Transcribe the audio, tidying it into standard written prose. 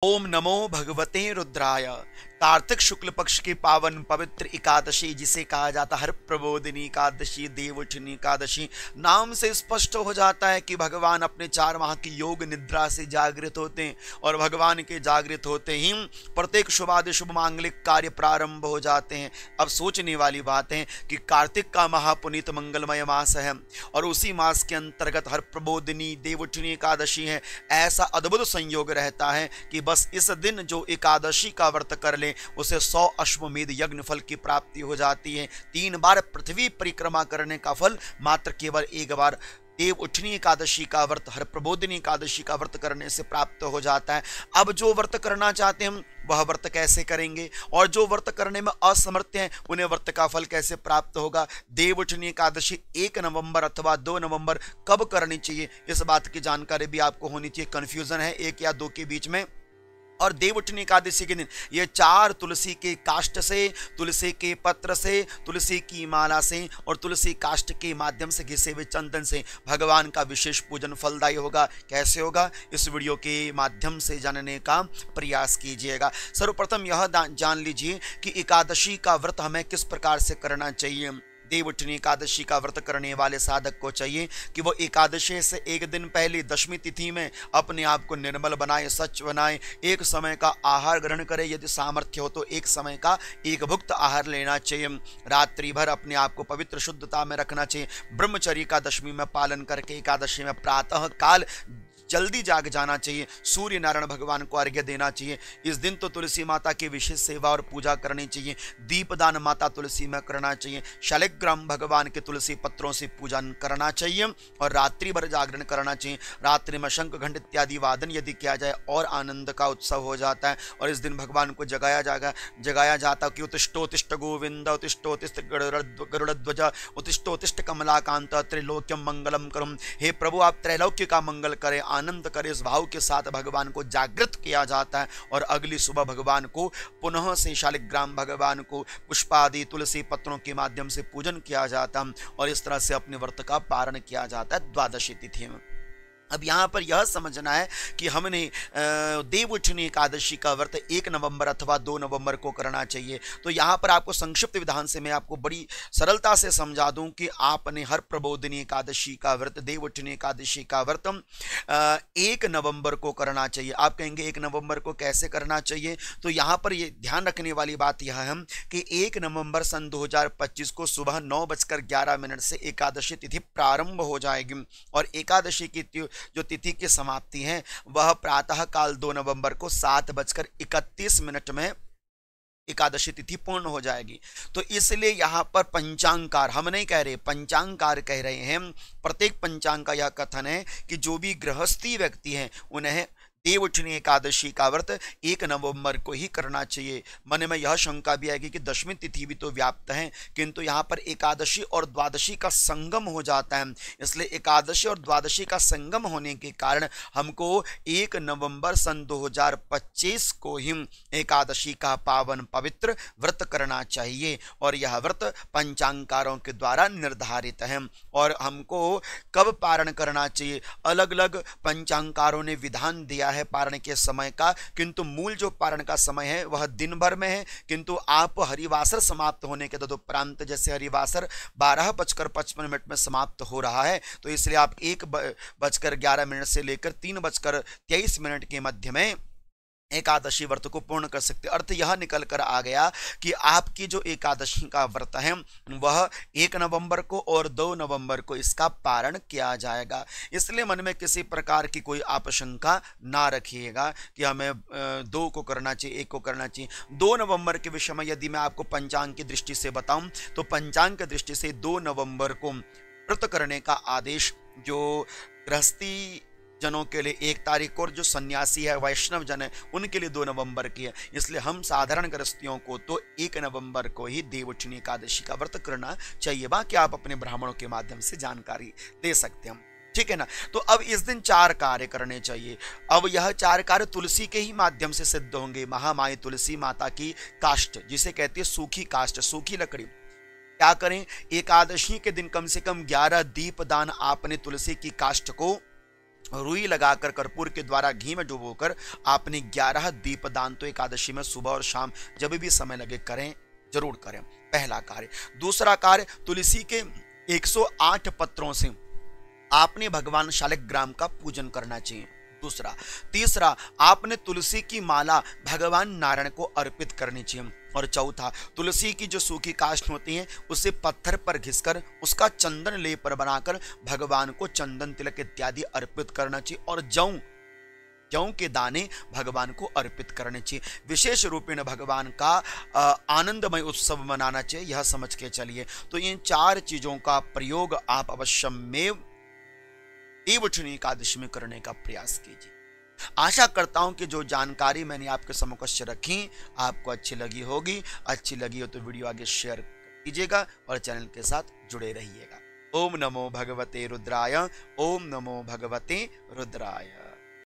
ओम नमो भगवते रुद्राय। कार्तिक शुक्ल पक्ष की पावन पवित्र एकादशी जिसे कहा जाता है हर प्रबोधिनी एकादशी, देवउठनी एकादशी, नाम से स्पष्ट हो जाता है कि भगवान अपने 4 माह की योग निद्रा से जागृत होते हैं और भगवान के जागृत होते ही प्रत्येक शुभादि शुभ मांगलिक कार्य प्रारंभ हो जाते हैं। अब सोचने वाली बात है कि कार्तिक का महापुनीत मंगलमय मास है और उसी मास के अंतर्गत हर प्रबोधिनी देवउठनी एकादशी है। ऐसा अद्भुत संयोग रहता है कि बस इस दिन जो एकादशी का व्रत कर ले उसे 100 अश्वमेध यज्ञ फल की प्राप्ति हो जाती है। 3 बार पृथ्वी परिक्रमा करने का फल मात्र केवल एक बार देवउठनी एकादशी का व्रत, हर प्रबोधिनी एकादशी का व्रत करने से प्राप्त हो जाता है। अब जो व्रत करना चाहते हैं हम वह व्रत कैसे करेंगे और जो व्रत करने में असमर्थ हैं उन्हें व्रत का फल कैसे प्राप्त होगा। देवउठनी एकादशी 1 नवंबर अथवा 2 नवंबर कब करनी चाहिए, इस बात की जानकारी भी आपको होनी चाहिए। कंफ्यूजन है 1 या 2 के बीच में। और देवउठनी एकादशी के दिन ये 4 तुलसी के काष्ठ से, तुलसी के पत्र से, तुलसी की माला से और तुलसी काष्ठ के माध्यम से घिसे हुए चंदन से भगवान का विशेष पूजन फलदायी होगा। कैसे होगा इस वीडियो के माध्यम से जानने का प्रयास कीजिएगा। सर्वप्रथम यह जान लीजिए कि एकादशी का व्रत हमें किस प्रकार से करना चाहिए। देवउठनी एकादशी का व्रत करने वाले साधक को चाहिए कि वो एकादशी से एक दिन पहले दशमी तिथि में अपने आप को निर्मल बनाए, सच बनाए, एक समय का आहार ग्रहण करे, यदि सामर्थ्य हो तो एक समय का एक भुक्त आहार लेना चाहिए। रात्रि भर अपने आप को पवित्र शुद्धता में रखना चाहिए। ब्रह्मचर्य का दशमी में पालन करके एकादशी में प्रातः काल जल्दी जाग जाना चाहिए। सूर्य नारायण भगवान को अर्घ्य देना चाहिए। इस दिन तो तुलसी माता की विशेष सेवा और पूजा करनी चाहिए। दीपदान माता तुलसी में करना चाहिए। शालिग्राम भगवान के तुलसी पत्रों से पूजन करना चाहिए और रात्रि भर जागरण करना चाहिए। रात्रि में शंख घंट इत्यादि वादन यदि किया जाए और आनंद का उत्सव हो जाता है। और इस दिन भगवान को जगाया जाता कि उत्तिष्ठोत्तिष्ठ गोविंद, उत्तिष्ठोत्तिष्ठ गरुड़ध्वज, उत्तिष्ठोत्तिष्ठ कमलाकांत, त्रैलोक्यम मंगलम करुम। हे प्रभु आप त्रैलोक्य का मंगल करें, आनंद करे। इस भाव के साथ भगवान को जागृत किया जाता है और अगली सुबह भगवान को पुनः से शालिग्राम भगवान को पुष्पादि तुलसी पत्रों के माध्यम से पूजन किया जाता है और इस तरह से अपने व्रत का पारण किया जाता है द्वादशी तिथि में। अब यहाँ पर यह समझना है कि हमने देवउठनी एकादशी का व्रत 1 नवंबर अथवा 2 नवंबर को करना चाहिए। तो यहाँ पर आपको संक्षिप्त विधान से मैं आपको बड़ी सरलता से समझा दूं कि आपने हर प्रबोधिनी एकादशी का व्रत, देवउठनी एकादशी का व्रत 1 नवंबर को करना चाहिए। आप कहेंगे 1 नवंबर को कैसे करना चाहिए, तो यहाँ पर ये ध्यान रखने वाली बात यह है कि 1 नवंबर सन 2025 को सुबह 9:11 से एकादशी तिथि प्रारंभ हो जाएगी और एकादशी की जो तिथि की समाप्ति है वह प्रातः काल 2 नवंबर को 7:31 में एकादशी तिथि पूर्ण हो जाएगी। तो इसलिए यहाँ पर पंचांगकार हम नहीं कह रहे, पंचांगकार कह रहे हैं। प्रत्येक पंचांग का यह कथन है कि जो भी गृहस्थी व्यक्ति हैं उन्हें देवउठनी एकादशी का व्रत 1 नवंबर को ही करना चाहिए। मन में यह शंका भी आएगी कि दशमी तिथि भी तो व्याप्त है, किंतु यहाँ पर एकादशी और द्वादशी का संगम हो जाता है। इसलिए एकादशी और द्वादशी का संगम होने के कारण हमको 1 नवंबर सन 2025 को ही एकादशी का पावन पवित्र व्रत करना चाहिए और यह व्रत पंचांगकारों के द्वारा निर्धारित है। और हमको कब पारण करना चाहिए, अलग अलग पंचांगकारों ने विधान दिया है पारण के समय का, किंतु मूल जो पारण का समय है वह दिन भर में है। किंतु आप हरिवासर समाप्त होने के तदुपरांत, जैसे हरिवासर 12:55 में समाप्त हो रहा है, तो इसलिए आप 1:11 से लेकर 3:23 के मध्य में एकादशी व्रत को पूर्ण कर सकते। अर्थ यह निकल कर आ गया कि आपकी जो एकादशी का व्रत है वह 1 नवंबर को और 2 नवंबर को इसका पारण किया जाएगा। इसलिए मन में किसी प्रकार की कोई आप शंका ना रखिएगा कि हमें 2 को करना चाहिए, 1 को करना चाहिए। 2 नवंबर के विषय में यदि मैं आपको पंचांग की दृष्टि से बताऊं तो पंचांग की दृष्टि से 2 नवंबर को व्रत करने का आदेश जो गृहस्थी जनों के लिए 1 तारीख को और जो सन्यासी है, वैष्णव जन है, उनके लिए 2 नवंबर की है। इसलिए हम साधारण गृहस्थियों को तो 1 नवंबर को ही देवउठनी एकादशी का व्रत करना चाहिए। बाकी आप अपने ब्राह्मणों के माध्यम से जानकारी दे सकते हैं, ठीक है ना। तो अब इस दिन 4 कार्य करने चाहिए। अब यह 4 कार्य तुलसी के ही माध्यम से सिद्ध होंगे। महामाई तुलसी माता की काष्ठ, जिसे कहते हैं सूखी काष्ठ, सूखी लकड़ी। क्या करें, एकादशी के दिन कम से कम 11 दीप दान आपने तुलसी की काष्ठ को रुई लगाकर कर्पूर के द्वारा घी में डुबोकर आपने 11 दीपदान तो एकादशी में सुबह और शाम जब भी समय लगे करें, जरूर करें। पहला कार्य। दूसरा कार्य, तुलसी के 108 पत्रों से आपने भगवान शालिग्राम का पूजन करना चाहिए। दूसरा। तीसरा, आपने तुलसी की माला भगवान नारायण को अर्पित करनी चाहिए। और चौथा, तुलसी की जो सूखी काष्ठ होती है उसे पत्थर पर घिसकर उसका चंदन लेप पर बनाकर भगवान को चंदन तिलक इत्यादि अर्पित करना चाहिए। और जौ के दाने भगवान को अर्पित करने चाहिए। विशेष रूपेण भगवान का आनंदमय उत्सव मनाना चाहिए, यह समझ के चलिए। तो इन 4 चीजों का प्रयोग आप अवश्यमेव देवउठनी एकादशी में करने का प्रयास कीजिए। आशा करता हूं कि जो जानकारी मैंने आपके समक्ष रखी आपको अच्छी लगी होगी। अच्छी लगी हो तो वीडियो आगे शेयर कीजिएगा और चैनल के साथ जुड़े रहिएगा। ओम नमो भगवते रुद्राय। ओम नमो भगवते रुद्राय।